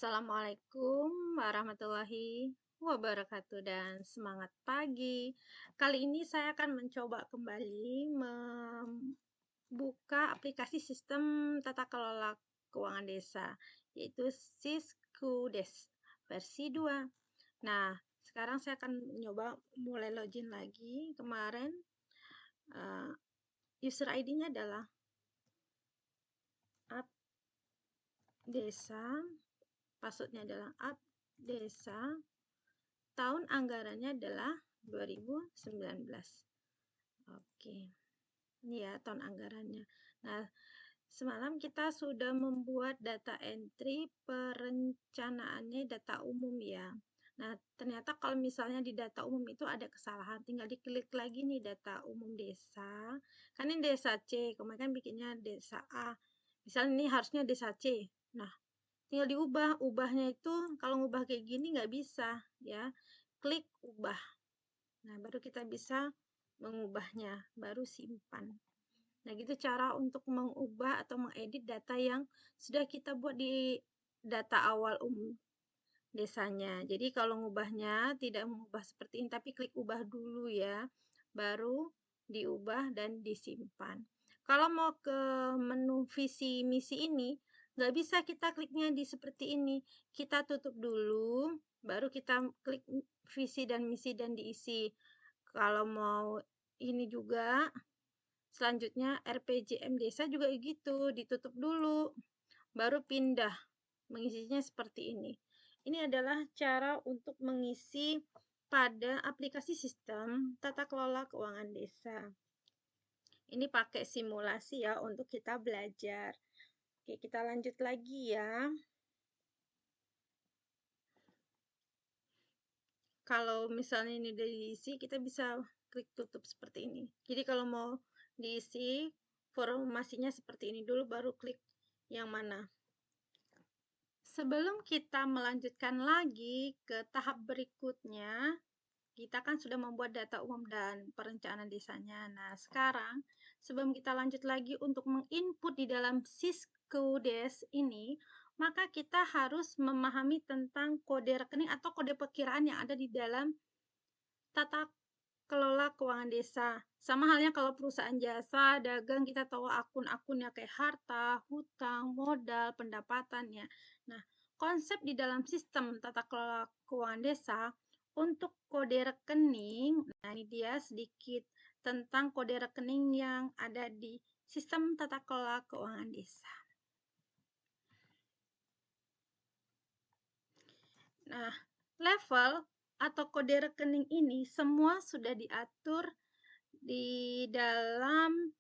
Assalamualaikum warahmatullahi wabarakatuh dan semangat pagi. Kali ini saya akan mencoba kembali membuka aplikasi sistem tata kelola keuangan desa, yaitu Siskudes versi 2. Nah, sekarang saya akan mencoba mulai login lagi. Kemarin user ID-nya adalah app desa, passwordnya adalah app desa, tahun anggarannya adalah 2019. Oke, ini ya tahun anggarannya. Nah, semalam kita sudah membuat data entry perencanaannya data umum ya. Nah, ternyata kalau misalnya di data umum itu ada kesalahan, tinggal diklik lagi nih data umum desa. Kan ini desa C, kemarin kan bikinnya desa A. Misalnya ini harusnya desa C. Nah, tinggal diubah. Ubahnya itu kalau ngubah kayak gini nggak bisa ya. Klik ubah. Nah, baru kita bisa mengubahnya, baru simpan. Nah, gitu cara untuk mengubah atau mengedit data yang sudah kita buat di data awal umum desanya. Jadi kalau ngubahnya tidak mengubah seperti ini, tapi klik ubah dulu ya, baru diubah dan disimpan. Kalau mau ke menu visi misi ini, nggak bisa kita kliknya di seperti ini. Kita tutup dulu, baru kita klik visi dan misi dan diisi. Kalau mau ini juga, selanjutnya RPJM desa juga gitu, ditutup dulu, baru pindah. Mengisinya seperti ini. Ini adalah cara untuk mengisi pada aplikasi sistem tata kelola keuangan desa. Ini pakai simulasi ya untuk kita belajar. Oke, kita lanjut lagi ya. Kalau misalnya ini udah diisi, kita bisa klik tutup seperti ini. Jadi kalau mau diisi formasinya seperti ini dulu, baru klik yang mana. Sebelum kita melanjutkan lagi ke tahap berikutnya, kita kan sudah membuat data umum dan perencanaan desanya. Nah, sekarang sebelum kita lanjut lagi untuk menginput di dalam Siskudes ini, maka kita harus memahami tentang kode rekening atau kode perkiraan yang ada di dalam tata kelola keuangan desa. Sama halnya kalau perusahaan jasa, dagang, kita tahu akun-akunnya kayak harta, hutang, modal, pendapatannya. Nah, konsep di dalam sistem tata kelola keuangan desa untuk kode rekening, nah ini dia sedikit tentang kode rekening yang ada di sistem tata kelola keuangan desa. Nah, level atau kode rekening ini semua sudah diatur di dalam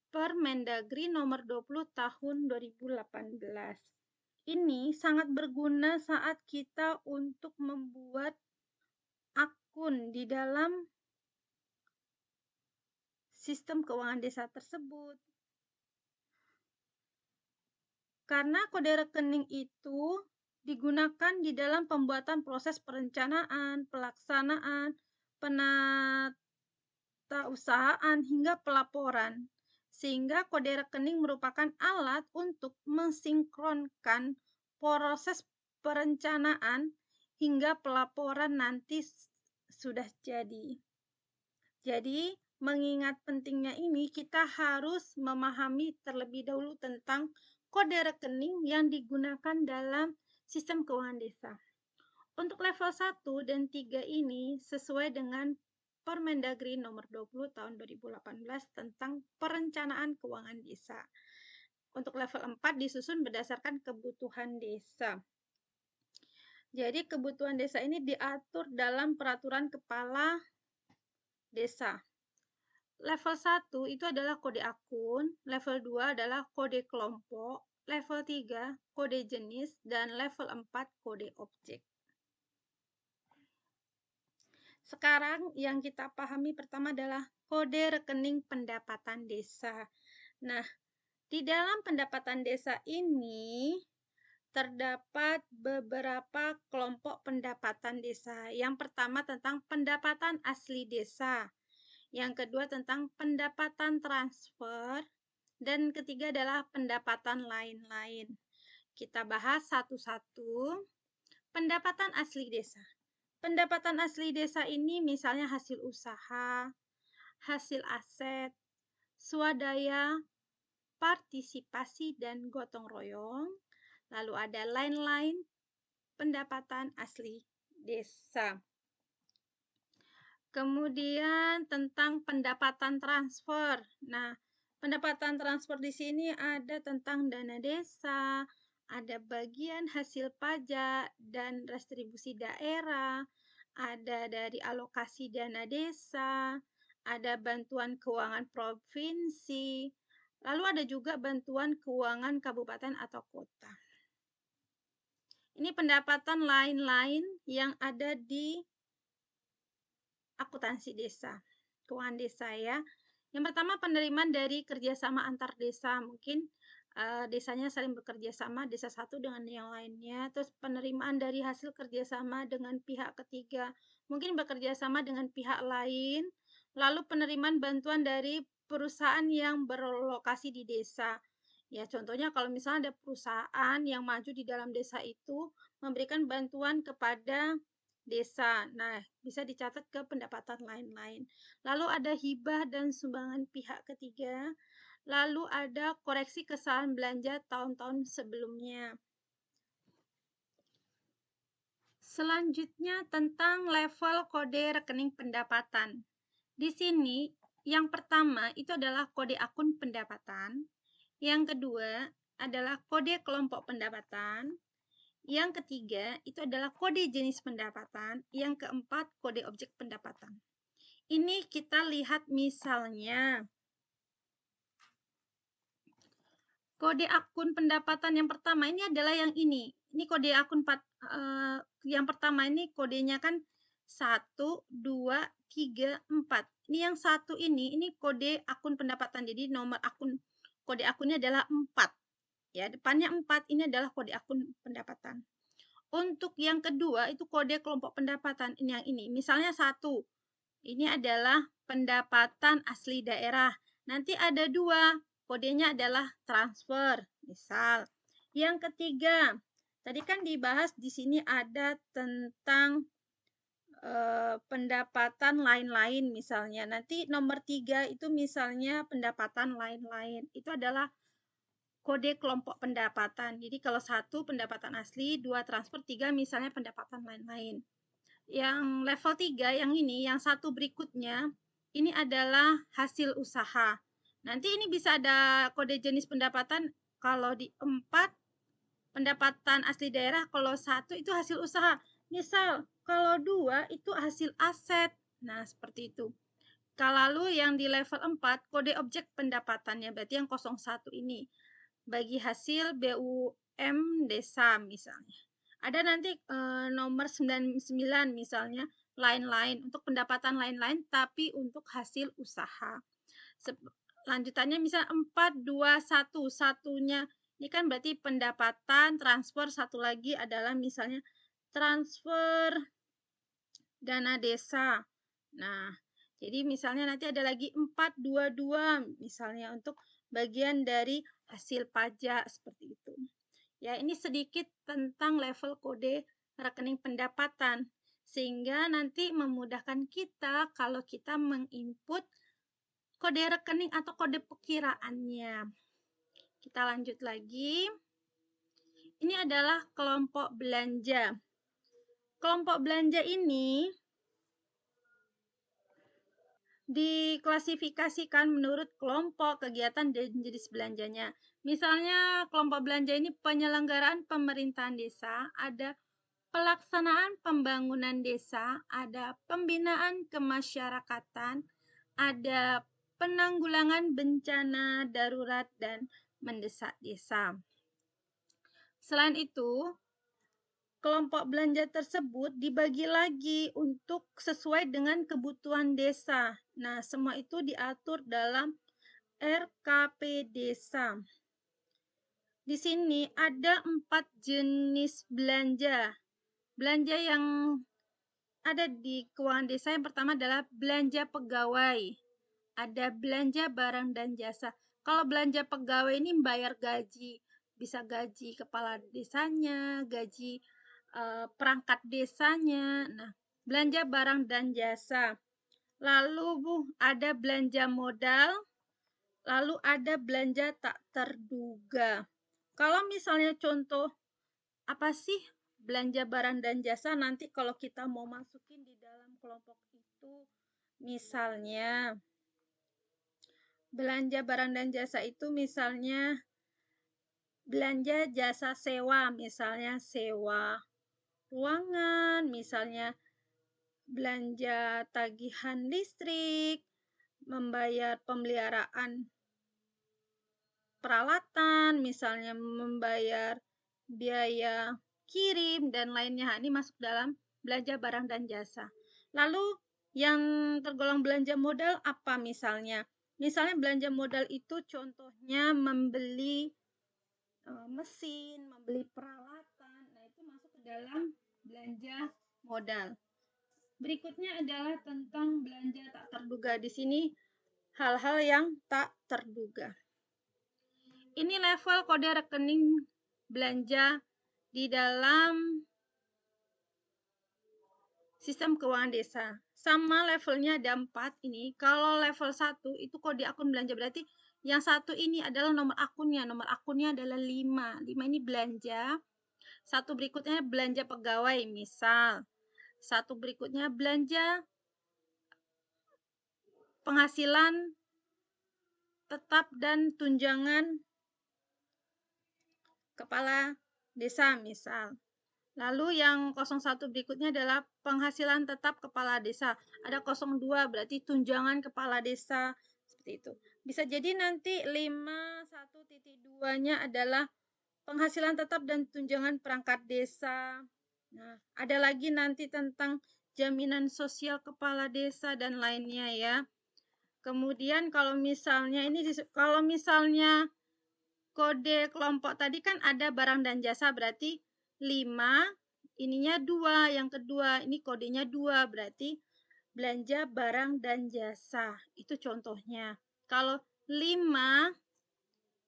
Permendagri nomor 20 tahun 2018. Ini sangat berguna saat kita untuk membuat akun di dalam sistem keuangan desa tersebut. Karena kode rekening itu digunakan di dalam pembuatan proses perencanaan, pelaksanaan, penatausahaan hingga pelaporan. Sehingga kode rekening merupakan alat untuk mensinkronkan proses perencanaan hingga pelaporan nanti sudah jadi. Jadi, mengingat pentingnya ini, kita harus memahami terlebih dahulu tentang kode rekening yang digunakan dalam sistem keuangan desa. Untuk level 1 dan 3 ini sesuai dengan Permendagri nomor 20 tahun 2018 tentang perencanaan keuangan desa. Untuk level 4 disusun berdasarkan kebutuhan desa. Jadi kebutuhan desa ini diatur dalam peraturan kepala desa. Level 1 itu adalah kode akun, level 2 adalah kode kelompok, level 3 kode jenis, dan level 4 kode objek. Sekarang yang kita pahami pertama adalah kode rekening pendapatan desa. Nah, di dalam pendapatan desa ini terdapat beberapa kelompok pendapatan desa. Yang pertama tentang pendapatan asli desa. Yang kedua tentang pendapatan transfer. Dan ketiga adalah pendapatan lain-lain. kita bahas satu-satu. Pendapatan asli desa. Pendapatan asli desa ini misalnya hasil usaha, hasil aset, swadaya, partisipasi, dan gotong royong. Lalu ada lain-lain pendapatan asli desa. Kemudian tentang pendapatan transfer. Nah, pendapatan transfer di sini ada tentang dana desa, ada bagian hasil pajak dan restribusi daerah, ada dari alokasi dana desa, ada bantuan keuangan provinsi, lalu ada juga bantuan keuangan kabupaten atau kota. Ini pendapatan lain-lain yang ada di akuntansi desa, keuangan desa ya. Yang pertama penerimaan dari kerjasama antar desa, mungkin desanya saling bekerja sama, desa satu dengan yang lainnya. Terus penerimaan dari hasil kerjasama dengan pihak ketiga, mungkin bekerja sama dengan pihak lain. Lalu penerimaan bantuan dari perusahaan yang berlokasi di desa. Ya, contohnya kalau misalnya ada perusahaan yang maju di dalam desa itu memberikan bantuan kepada desa. Nah, bisa dicatat ke pendapatan lain-lain. Lalu ada hibah dan sumbangan pihak ketiga. Lalu ada koreksi kesalahan belanja tahun-tahun sebelumnya. Selanjutnya tentang level kode rekening pendapatan. Di sini yang pertama itu adalah kode akun pendapatan. Yang kedua adalah kode kelompok pendapatan. Yang ketiga itu adalah kode jenis pendapatan. Yang keempat kode objek pendapatan. Ini kita lihat misalnya kode akun pendapatan yang pertama ini adalah yang ini. Ini kode akun yang pertama ini kodenya kan 1, 2, 3, 4. Ini yang satu ini kode akun pendapatan. Jadi nomor akun kode akunnya adalah 4. Ya, depannya 4 ini adalah kode akun pendapatan. Untuk yang kedua itu kode kelompok pendapatan. Ini yang ini. Misalnya 1. Ini adalah pendapatan asli daerah. Nanti ada 2. Kodenya adalah transfer, misal. Yang ketiga, tadi kan dibahas di sini ada tentang pendapatan lain-lain misalnya. Nanti nomor 3 itu misalnya pendapatan lain-lain. Itu adalah kode kelompok pendapatan. Jadi kalau 1 pendapatan asli, 2 transfer, 3 misalnya pendapatan lain-lain. Yang level 3, yang ini, yang satu berikutnya, ini adalah hasil usaha. Nanti ini bisa ada kode jenis pendapatan, kalau di 4, pendapatan asli daerah, kalau 1 itu hasil usaha. Misal, kalau 2 itu hasil aset. Nah, seperti itu. Lalu yang di level 4, kode objek pendapatannya, berarti yang 01 ini. Bagi hasil BUM desa misalnya. Ada nanti nomor 99 misalnya, lain-lain, untuk pendapatan lain-lain, tapi untuk hasil usaha. Lanjutannya misalnya 4, 2, 1, satunya ini kan berarti pendapatan, transfer, satu lagi adalah misalnya transfer dana desa. Nah, jadi misalnya nanti ada lagi 4, 2, 2 misalnya untuk bagian dari hasil pajak seperti itu. Ya, ini sedikit tentang level kode rekening pendapatan sehingga nanti memudahkan kita kalau kita menginput kode rekening atau kode perkiraannya. Kita lanjut lagi. Ini adalah kelompok belanja. Kelompok belanja ini diklasifikasikan menurut kelompok kegiatan dan jenis belanjanya. Misalnya kelompok belanja ini penyelenggaraan pemerintahan desa, ada pelaksanaan pembangunan desa, ada pembinaan kemasyarakatan, ada penanggulangan bencana darurat dan mendesak desa. Selain itu, kelompok belanja tersebut dibagi lagi untuk sesuai dengan kebutuhan desa. Nah, semua itu diatur dalam RKP desa. Di sini ada 4 jenis belanja. Belanja yang ada di keuangan desa yang pertama adalah belanja pegawai. Ada belanja barang dan jasa. Kalau belanja pegawai ini membayar gaji, bisa gaji kepala desanya, gaji perangkat desanya. Nah, belanja barang dan jasa. Lalu Bu, ada belanja modal, lalu ada belanja tak terduga. Kalau misalnya contoh apa sih belanja barang dan jasa, nanti kalau kita mau masukin di dalam kelompok itu, misalnya belanja barang dan jasa itu misalnya belanja jasa sewa, misalnya sewa ruangan, misalnya belanja tagihan listrik, membayar pemeliharaan peralatan, misalnya membayar biaya kirim, dan lainnya. Ini masuk dalam belanja barang dan jasa. Lalu yang tergolong belanja modal apa misalnya? Misalnya belanja modal itu contohnya membeli mesin, membeli peralatan. Nah, itu masuk ke dalam belanja modal. Berikutnya adalah tentang belanja tak terduga. Di sini hal-hal yang tak terduga. Ini level kode rekening belanja di dalam sistem keuangan desa. Sama levelnya ada 4 ini. Kalau level 1 itu kode akun belanja, berarti yang satu ini adalah nomor akunnya. Nomor akunnya adalah 5. 5 ini belanja. Satu berikutnya belanja pegawai, misal. Satu berikutnya belanja penghasilan tetap dan tunjangan kepala desa, misal. Lalu yang 01 berikutnya adalah penghasilan tetap kepala desa. Ada 02 berarti tunjangan kepala desa, seperti itu. Bisa jadi nanti 51.2-nya adalah penghasilan tetap dan tunjangan perangkat desa. Nah, ada lagi nanti tentang jaminan sosial kepala desa dan lainnya ya. Kemudian kalau misalnya kode kelompok tadi kan ada barang dan jasa, berarti 5, ininya 2, yang kedua ini kodenya 2, berarti belanja barang dan jasa. Itu contohnya. Kalau 5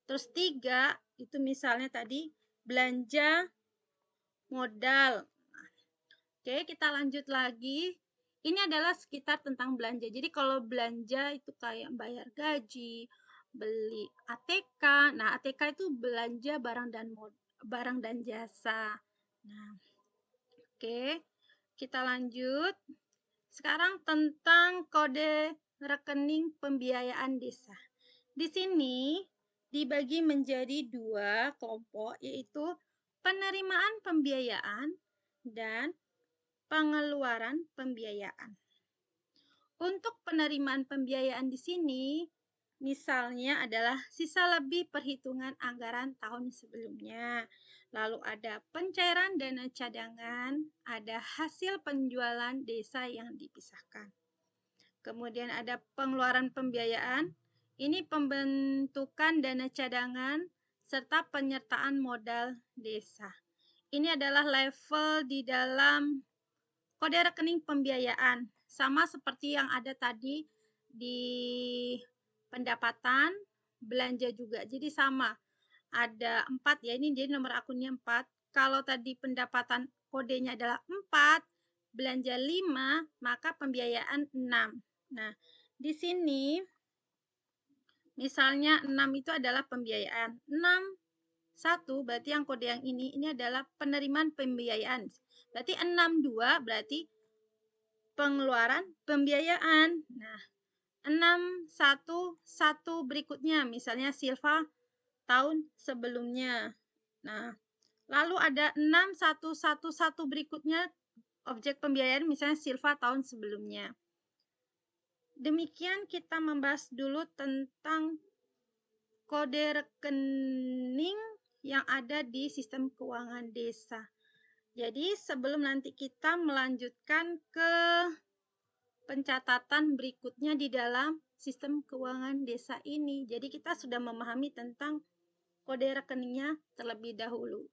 terus 3 itu misalnya tadi belanja modal. Oke, kita lanjut lagi. Ini adalah sekitar tentang belanja. Jadi kalau belanja itu kayak bayar gaji, beli ATK. Nah, ATK itu belanja barang dan jasa. Nah, oke. Kita lanjut. Sekarang tentang kode rekening pembiayaan desa. Di sini dibagi menjadi 2 kelompok, yaitu penerimaan pembiayaan dan pengeluaran pembiayaan. Untuk penerimaan pembiayaan di sini, misalnya adalah sisa lebih perhitungan anggaran tahun sebelumnya. Lalu ada pencairan dana cadangan, ada hasil penjualan desa yang dipisahkan. Kemudian ada pengeluaran pembiayaan, ini pembentukan dana cadangan, serta penyertaan modal desa. Ini adalah level di dalam kode rekening pembiayaan, sama seperti yang ada tadi di pendapatan, belanja juga. Jadi sama, ada 4 ya, ini jadi nomor akunnya 4. Kalau tadi pendapatan kodenya adalah 4, belanja 5, maka pembiayaan 6. Nah, di sini misalnya 6 itu adalah pembiayaan. 6 1 berarti yang kode yang ini adalah penerimaan pembiayaan. Berarti 62 berarti pengeluaran pembiayaan. Nah, 611 berikutnya misalnya Silva tahun sebelumnya. Nah, lalu ada 6111 berikutnya objek pembiayaan misalnya Silva tahun sebelumnya. Demikian kita membahas dulu tentang kode rekening yang ada di sistem keuangan desa. Jadi sebelum nanti kita melanjutkan ke pencatatan berikutnya di dalam sistem keuangan desa ini. Jadi kita sudah memahami tentang kode rekeningnya terlebih dahulu.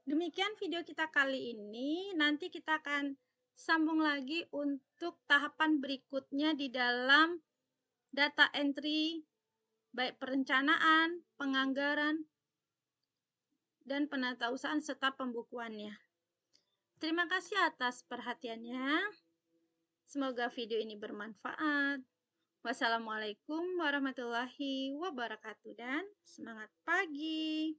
Demikian video kita kali ini. Nanti kita akan sambung lagi untuk tahapan berikutnya di dalam data entry, baik perencanaan, penganggaran, dan penatausahaan serta pembukuannya. Terima kasih atas perhatiannya. Semoga video ini bermanfaat. Wassalamualaikum warahmatullahi wabarakatuh dan semangat pagi.